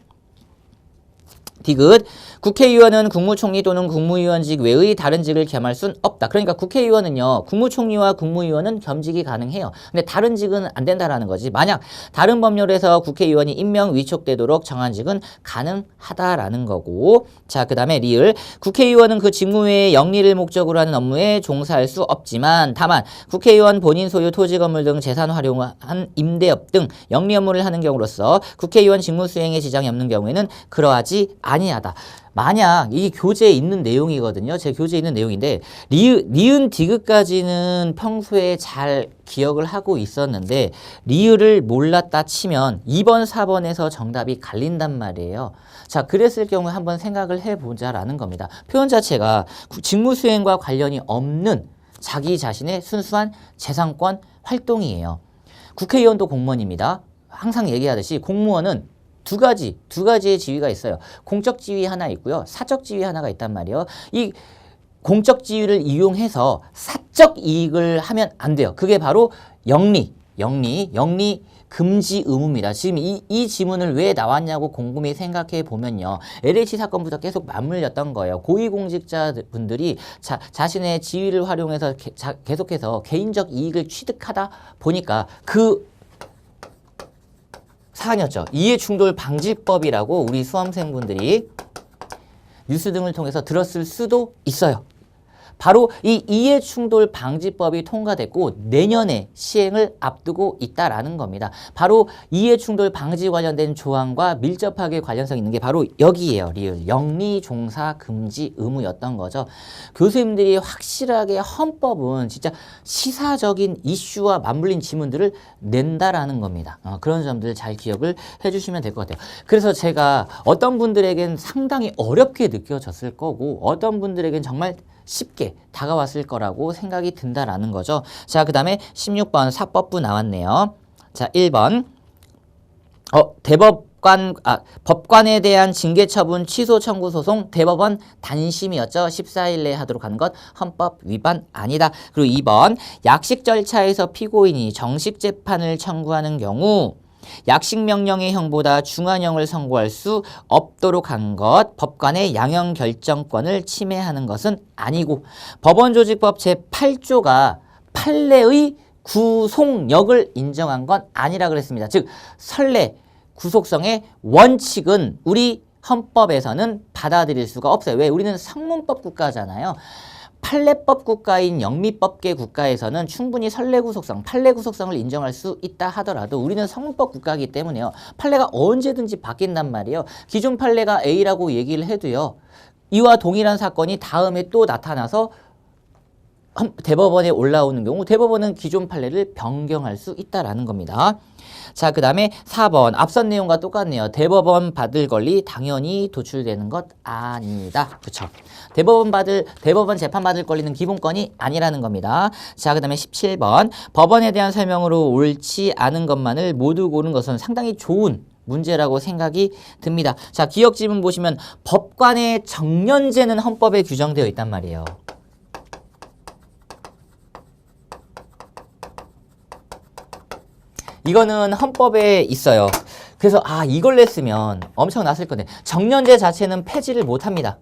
디귿. 국회의원은 국무총리 또는 국무위원직 외의 다른 직을 겸할 순 없다. 그러니까 국회의원은요. 국무총리와 국무위원은 겸직이 가능해요. 근데 다른 직은 안 된다라는 거지. 만약 다른 법률에서 국회의원이 임명 위촉되도록 정한 직은 가능하다라는 거고. 자, 그 다음에 리을. 국회의원은 그 직무 외에 영리를 목적으로 하는 업무에 종사할 수 없지만 다만 국회의원 본인 소유 토지 건물 등 재산 활용한 임대업 등 영리 업무를 하는 경우로서 국회의원 직무 수행에 지장이 없는 경우에는 그러하지 아니하다. 만약 이게 교재에 있는 내용이거든요. 제 교재에 있는 내용인데 리은 디귿까지는 평소에 잘 기억을 하고 있었는데 리을을 몰랐다 치면 2번, 4번에서 정답이 갈린단 말이에요. 자, 그랬을 경우에 한번 생각을 해보자라는 겁니다. 표현 자체가 직무 수행과 관련이 없는 자기 자신의 순수한 재산권 활동이에요. 국회의원도 공무원입니다. 항상 얘기하듯이 공무원은 두 가지의 지위가 있어요. 공적 지위 하나 있고요. 사적 지위 하나가 있단 말이에요. 이 공적 지위를 이용해서 사적 이익을 하면 안 돼요. 그게 바로 영리 금지 의무입니다. 지금 이 지문을 왜 나왔냐고 곰곰이 생각해 보면요. LH 사건부터 계속 맞물렸던 거예요. 고위공직자분들이 자신의 지위를 활용해서 계속해서 개인적 이익을 취득하다 보니까 그 사안이었죠. 이해충돌방지법이라고 우리 수험생분들이 뉴스 등을 통해서 들었을 수도 있어요. 바로 이 이해충돌방지법이 통과됐고 내년에 시행을 앞두고 있다라는 겁니다. 바로 이해충돌 방지 관련된 조항과 밀접하게 관련성 있는 게 바로 여기에요. 리을. 영리종사 금지 의무였던 거죠. 교수님들이 확실하게 헌법은 진짜 시사적인 이슈와 맞물린 지문들을 낸다라는 겁니다. 그런 점들 잘 기억을 해주시면 될 것 같아요. 그래서 제가 어떤 분들에겐 상당히 어렵게 느껴졌을 거고 어떤 분들에겐 정말 쉽게 다가왔을 거라고 생각이 든다라는 거죠. 자, 그 다음에 16번 사법부 나왔네요. 자, 1번 법관에 대한 징계처분 취소 청구 소송 대법원 단심이었죠. 14일 내에 하도록 하는 것 헌법 위반 아니다. 그리고 2번 약식 절차에서 피고인이 정식 재판을 청구하는 경우 약식명령의 형보다 중한형을 선고할 수 없도록 한 것, 법관의 양형 결정권을 침해하는 것은 아니고 법원조직법 제8조가 판례의 구속력을 인정한 건 아니라 그랬습니다. 즉 선례, 구속성의 원칙은 우리 헌법에서는 받아들일 수가 없어요. 왜? 우리는 성문법 국가잖아요. 판례법 국가인 영미법계 국가에서는 충분히 선례구속성, 판례구속성을 인정할 수 있다 하더라도 우리는 성문법 국가이기 때문에요. 판례가 언제든지 바뀐단 말이에요. 기존 판례가 A라고 얘기를 해도요. 이와 동일한 사건이 다음에 또 나타나서 대법원에 올라오는 경우 대법원은 기존 판례를 변경할 수 있다라는 겁니다. 자, 그 다음에 4번 앞선 내용과 똑같네요. 대법원 받을 권리 당연히 도출되는 것 아니다. 그렇죠? 대법원 재판 받을 권리는 기본권이 아니라는 겁니다. 자, 그 다음에 17번 법원에 대한 설명으로 옳지 않은 것만을 모두 고른 것은 상당히 좋은 문제라고 생각이 듭니다. 자, 기억 지문 보시면 법관의 정년제는 헌법에 규정되어 있단 말이에요. 이거는 헌법에 있어요. 그래서 이걸 냈으면 엄청 났을 건데 정년제 자체는 폐지를 못합니다.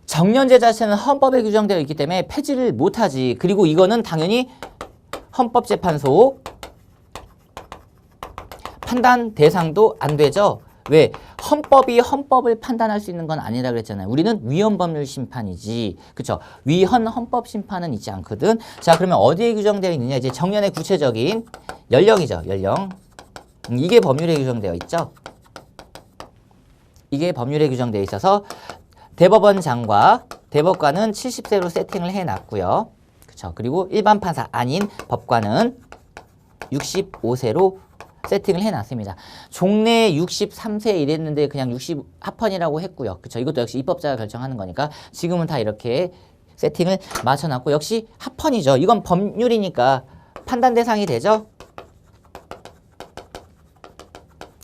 정년제 자체는 헌법에 규정되어 있기 때문에 폐지를 못하지. 그리고 이거는 당연히 헌법재판소 판단 대상도 안 되죠. 왜? 헌법이 헌법을 판단할 수 있는 건 아니라 그랬잖아요. 우리는 위헌법률 심판이지. 그쵸? 위헌 헌법 심판은 있지 않거든. 자, 그러면 어디에 규정되어 있느냐? 이제 정년의 구체적인 연령이죠. 연령. 이게 법률에 규정되어 있죠. 이게 법률에 규정되어 있어서 대법원장과 대법관은 70세로 세팅을 해놨고요. 그쵸? 그리고 일반 판사 아닌 법관은 65세로 세팅을 해놨습니다. 종래 63세 이랬는데 그냥 60 합헌이라고 했고요. 그쵸? 이것도 역시 입법자가 결정하는 거니까 지금은 다 이렇게 세팅을 맞춰놨고 역시 합헌이죠. 이건 법률이니까 판단 대상이 되죠.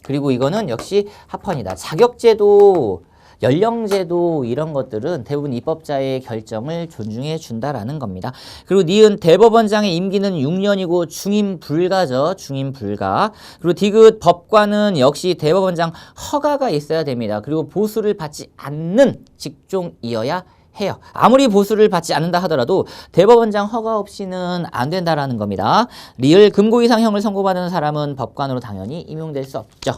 그리고 이거는 역시 합헌이다. 자격제도, 연령제도 이런 것들은 대부분 입법자의 결정을 존중해 준다라는 겁니다. 그리고 니은 대법원장의 임기는 6년이고 중임 불가죠. 중임 불가. 그리고 디귿 법관은 역시 대법원장 허가가 있어야 됩니다. 그리고 보수를 받지 않는 직종이어야 해요. 아무리 보수를 받지 않는다 하더라도 대법원장 허가 없이는 안 된다라는 겁니다. 리을 금고 이상형을 선고받은 사람은 법관으로 당연히 임용될 수 없죠.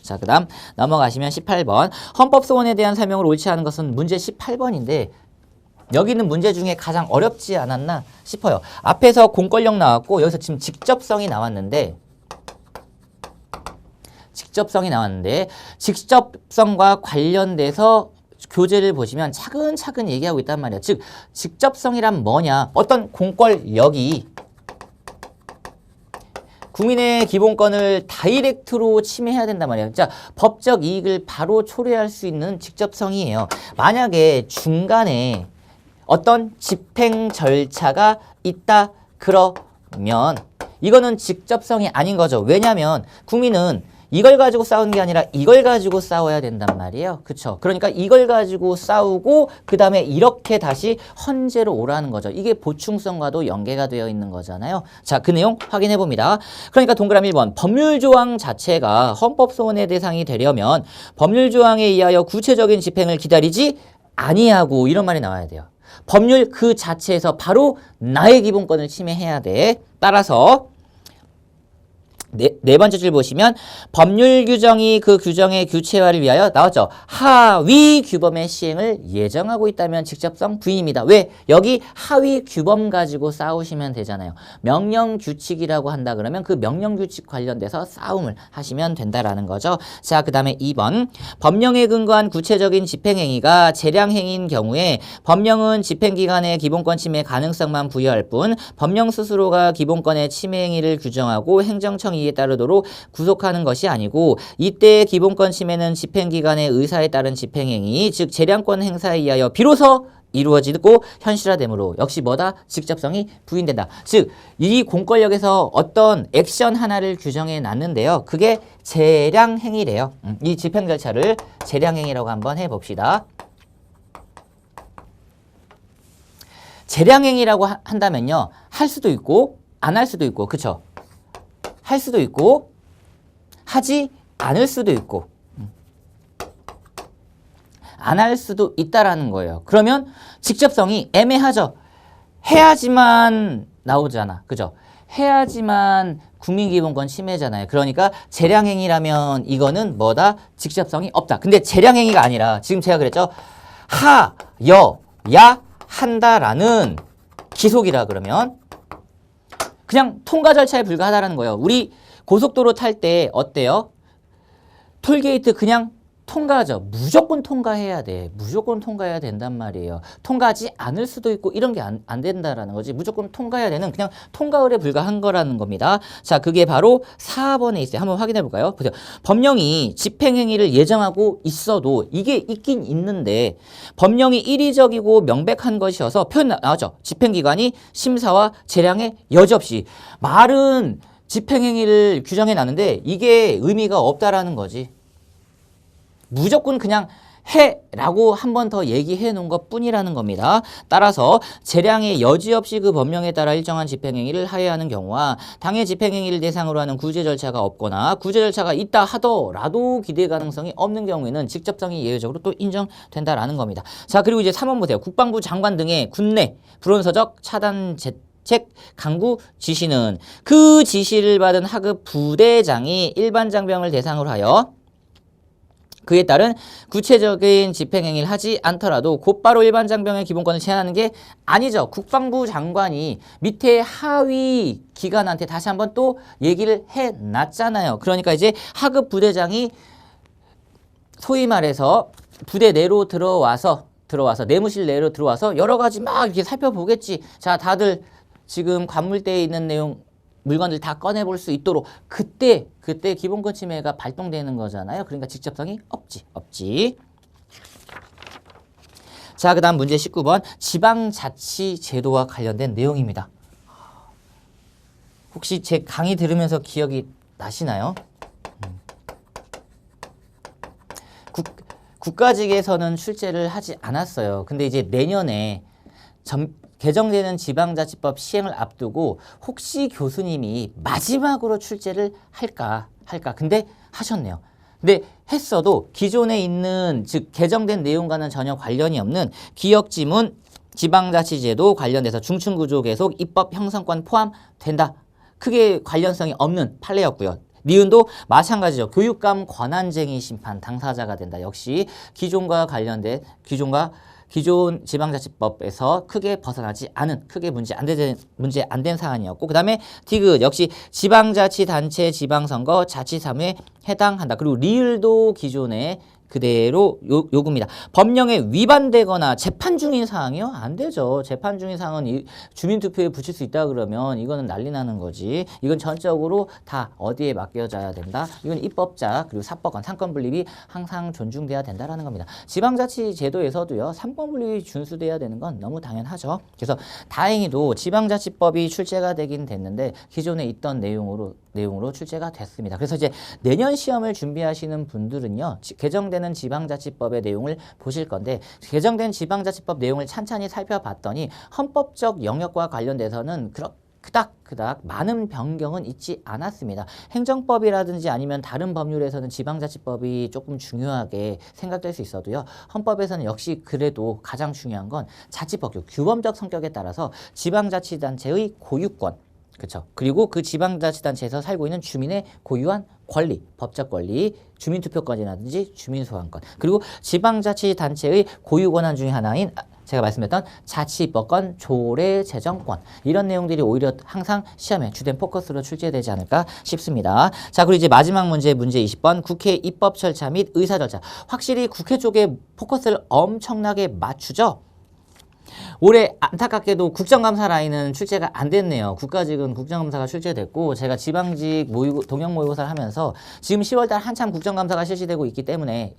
자, 그 다음 넘어가시면 18번. 헌법소원에 대한 설명을 옳지 않은 것은 문제 18번인데 여기 있는 문제 중에 가장 어렵지 않았나 싶어요. 앞에서 공권력 나왔고 여기서 지금 직접성이 나왔는데 직접성과 관련돼서 교재를 보시면 차근차근 얘기하고 있단 말이에요. 즉 직접성이란 뭐냐. 어떤 공권력이 국민의 기본권을 다이렉트로 침해해야 된단 말이에요. 자, 법적 이익을 바로 초래할 수 있는 직접성이에요. 만약에 중간에 어떤 집행 절차가 있다 그러면 이거는 직접성이 아닌 거죠. 왜냐하면 국민은 이걸 가지고 싸우는 게 아니라 이걸 가지고 싸워야 된단 말이에요. 그쵸? 그러니까 이걸 가지고 싸우고 그 다음에 이렇게 다시 헌재로 오라는 거죠. 이게 보충성과도 연계가 되어 있는 거잖아요. 자, 그 내용 확인해 봅니다. 그러니까 동그라미 1번. 법률조항 자체가 헌법소원의 대상이 되려면 법률조항에 의하여 구체적인 집행을 기다리지 아니하고 이런 말이 나와야 돼요. 법률 그 자체에서 바로 나의 기본권을 침해해야 돼. 따라서 네 번째 줄 보시면 법률 규정이 그 규정의 규체화를 위하여 나왔죠. 하위 규범의 시행을 예정하고 있다면 직접성 부인입니다. 왜? 여기 하위 규범 가지고 싸우시면 되잖아요. 명령 규칙이라고 한다 그러면 그 명령 규칙 관련돼서 싸움을 하시면 된다라는 거죠. 자, 그 다음에 2번. 법령에 근거한 구체적인 집행행위가 재량행위인 경우에 법령은 집행기관의 기본권 침해 가능성만 부여할 뿐 법령 스스로가 기본권의 침해 행위를 규정하고 행정청 이에 따르도록 구속하는 것이 아니고 이때의 기본권 침해는 집행기관의 의사에 따른 집행행위 즉 재량권 행사에 의하여 비로소 이루어지고 현실화되므로 역시 뭐다? 직접성이 부인된다. 즉 이 공권력에서 어떤 액션 하나를 규정해 놨는데요. 그게 재량행위래요. 이 집행 절차를 재량행위라고 한번 해봅시다. 재량행위라고 한다면요. 할 수도 있고 안 할 수도 있고 그쵸? 할 수도 있고 하지 않을 수도 있고 안 할 수도 있다라는 거예요. 그러면 직접성이 애매하죠. 해야지만 나오잖아. 그죠? 해야지만 국민기본권 침해잖아요. 그러니까 재량행위라면 이거는 뭐다? 직접성이 없다. 근데 재량행위가 아니라 지금 제가 그랬죠. 하여야 한다라는 기속이라 그러면 그냥 통과 절차에 불과하다라는 거예요. 우리 고속도로 탈 때 어때요? 톨게이트 그냥 통과하죠. 무조건 통과해야 돼. 무조건 통과해야 된단 말이에요. 통과하지 않을 수도 있고 이런 게 안 된다라는 거지. 무조건 통과해야 되는 그냥 통과의례 불과한 거라는 겁니다. 자, 그게 바로 4번에 있어요. 한번 확인해 볼까요? 보세요. 법령이 집행행위를 예정하고 있어도 이게 있긴 있는데 법령이 일의적이고 명백한 것이어서 표현 나오죠. 집행기관이 심사와 재량의 여지없이 말은 집행행위를 규정해 놨는데 이게 의미가 없다라는 거지. 무조건 그냥 해라고 한 번 더 얘기해 놓은 것 뿐이라는 겁니다. 따라서 재량의 여지없이 그 법령에 따라 일정한 집행행위를 하여야 하는 경우와 당해 집행행위를 대상으로 하는 구제 절차가 없거나 구제 절차가 있다 하더라도 기대 가능성이 없는 경우에는 직접성이 예외적으로 또 인정된다라는 겁니다. 자, 그리고 이제 3번 보세요. 국방부 장관 등의 군내 불온서적 차단 책 강구 지시는 그 지시를 받은 하급 부대장이 일반 장병을 대상으로 하여 그에 따른 구체적인 집행행위를 하지 않더라도 곧바로 일반 장병의 기본권을 제한하는 게 아니죠. 국방부 장관이 밑에 하위 기관한테 다시 한번 또 얘기를 해놨잖아요. 그러니까 이제 하급 부대장이 소위 말해서 부대 내로 들어와서 내무실 내로 들어와서 여러 가지 막 이렇게 살펴보겠지. 자, 다들 지금 관물대에 있는 내용 물건들 다 꺼내볼 수 있도록 그때 기본권 침해가 발동되는 거잖아요. 그러니까 직접성이 없지. 자, 그 다음 문제 19번 지방자치제도와 관련된 내용입니다. 혹시 제 강의 들으면서 기억이 나시나요? 국가직에서는 출제를 하지 않았어요. 근데 이제 내년에 개정되는 지방자치법 시행을 앞두고 혹시 교수님이 마지막으로 출제를 할까 근데 하셨네요. 근데 했어도 기존에 있는 즉 개정된 내용과는 전혀 관련이 없는 기역지문 지방자치제도 관련돼서 중층구조 개속 입법 형성권 포함된다. 크게 관련성이 없는 판례였고요. 니은도 마찬가지죠. 교육감 권한쟁의 심판 당사자가 된다. 역시 기존 지방자치법에서 크게 벗어나지 않은 크게 문제 안 된 사안이었고 그 다음에 디귿 역시 지방자치단체 지방선거 자치사무에 해당한다. 그리고 리을도 기존에 그대로 요구입니다. 법령에 위반되거나 재판 중인 사항이요? 안 되죠. 재판 중인 사항은 주민투표에 붙일 수 있다 그러면 이거는 난리 나는 거지. 이건 전적으로 다 어디에 맡겨져야 된다. 이건 입법자 그리고 사법권, 상권 분립이 항상 존중돼야 된다라는 겁니다. 지방자치 제도에서도요. 상권 분립이 준수돼야 되는 건 너무 당연하죠. 그래서 다행히도 지방자치법이 출제가 되긴 됐는데 기존에 있던 내용으로 출제가 됐습니다. 그래서 이제 내년 시험을 준비하시는 분들은요. 개정되는 지방자치법의 내용을 보실 건데 개정된 지방자치법 내용을 찬찬히 살펴봤더니 헌법적 영역과 관련돼서는 그닥 많은 변경은 있지 않았습니다. 행정법이라든지 아니면 다른 법률에서는 지방자치법이 조금 중요하게 생각될 수 있어도요. 헌법에서는 역시 그래도 가장 중요한 건 자치법규, 규범적 성격에 따라서 지방자치단체의 고유권 그렇죠. 그리고 그 지방자치단체에서 살고 있는 주민의 고유한 권리, 법적 권리, 주민투표권이라든지 주민소환권, 그리고 지방자치단체의 고유권한 중에 하나인 제가 말씀드렸던 자치입법권, 조례제정권 이런 내용들이 오히려 항상 시험에 주된 포커스로 출제되지 않을까 싶습니다. 자, 그리고 이제 마지막 문제 20번 국회 입법 절차 및 의사 절차. 확실히 국회 쪽에 포커스를 엄청나게 맞추죠. 올해 안타깝게도 국정감사 라인은 출제가 안 됐네요. 국가직은 국정감사가 출제됐고 제가 지방직 동영 모의고사를 하면서 지금 10월달 한참 국정감사가 실시되고 있기 때문에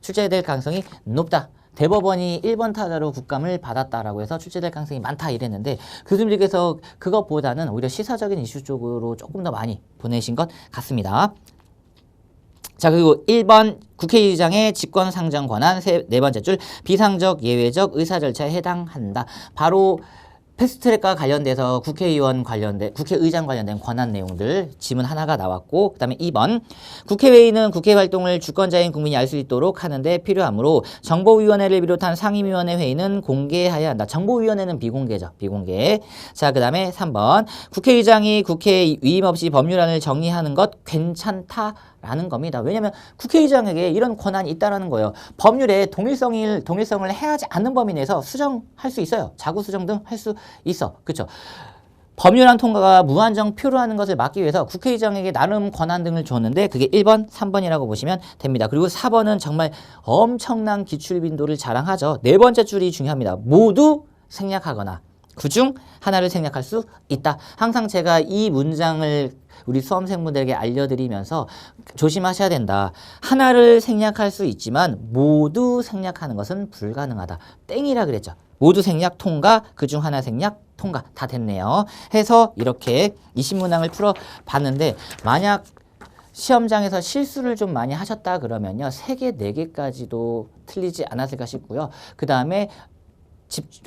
출제될 가능성이 높다. 대법원이 1번 타자로 국감을 받았다라고 해서 출제될 가능성이 많다 이랬는데 교수님들께서 그것보다는 오히려 시사적인 이슈 쪽으로 조금 더 많이 보내신 것 같습니다. 자, 그리고 1번 국회의장의 직권상정 권한 네 번째 줄 비상적 예외적 의사 절차에 해당한다. 바로 패스트트랙과 관련돼서 국회의장 관련된 권한 내용들 지문 하나가 나왔고 그 다음에 2번 국회회의는 국회 활동을 주권자인 국민이 알 수 있도록 하는데 필요하므로 정보위원회를 비롯한 상임위원회 회의는 공개해야 한다. 정보위원회는 비공개죠. 비공개. 자, 그 다음에 3번 국회의장이 국회 위임 없이 법률안을 정리하는 것 괜찮다라는 겁니다. 왜냐하면 국회의장에게 이런 권한이 있다는 거예요. 법률에 동일성을 해하지 않는 범위 내에서 수정할 수 있어요. 자구 수정 등 할 수 있어. 그렇죠? 법률안 통과가 무한정 표류하는 것을 막기 위해서 국회의장에게 나름 권한 등을 줬는데 그게 1번, 3번이라고 보시면 됩니다. 그리고 4번은 정말 엄청난 기출 빈도를 자랑하죠. 네 번째 줄이 중요합니다. 모두 생략하거나 그중 하나를 생략할 수 있다. 항상 제가 이 문장을 우리 수험생분들에게 알려드리면서 조심하셔야 된다. 하나를 생략할 수 있지만 모두 생략하는 것은 불가능하다. 땡이라 그랬죠. 모두 생략 통과, 그중 하나 생략 통과. 다 됐네요. 해서 이렇게 이 신문항을 풀어봤는데 만약 시험장에서 실수를 좀 많이 하셨다 그러면요. 3개, 4개까지도 틀리지 않았을까 싶고요. 그 다음에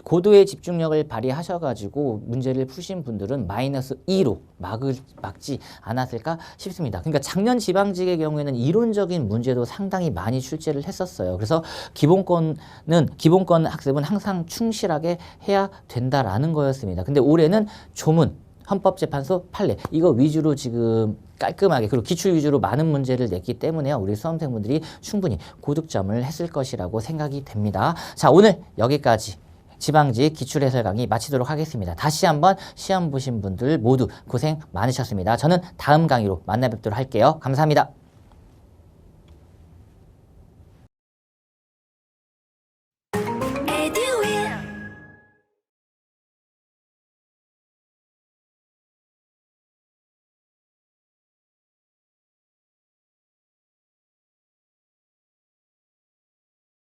고도의 집중력을 발휘하셔가지고 문제를 푸신 분들은 -2로 막지 않았을까 싶습니다. 그러니까 작년 지방직의 경우에는 이론적인 문제도 상당히 많이 출제를 했었어요. 그래서 기본권 학습은 항상 충실하게 해야 된다라는 거였습니다. 근데 올해는 조문, 헌법재판소 판례 이거 위주로 지금 깔끔하게 그리고 기출 위주로 많은 문제를 냈기 때문에요. 우리 수험생분들이 충분히 고득점을 했을 것이라고 생각이 됩니다. 자, 오늘 여기까지 지방직 기출해설 강의 마치도록 하겠습니다. 다시 한번 시험 보신 분들 모두 고생 많으셨습니다. 저는 다음 강의로 만나 뵙도록 할게요. 감사합니다.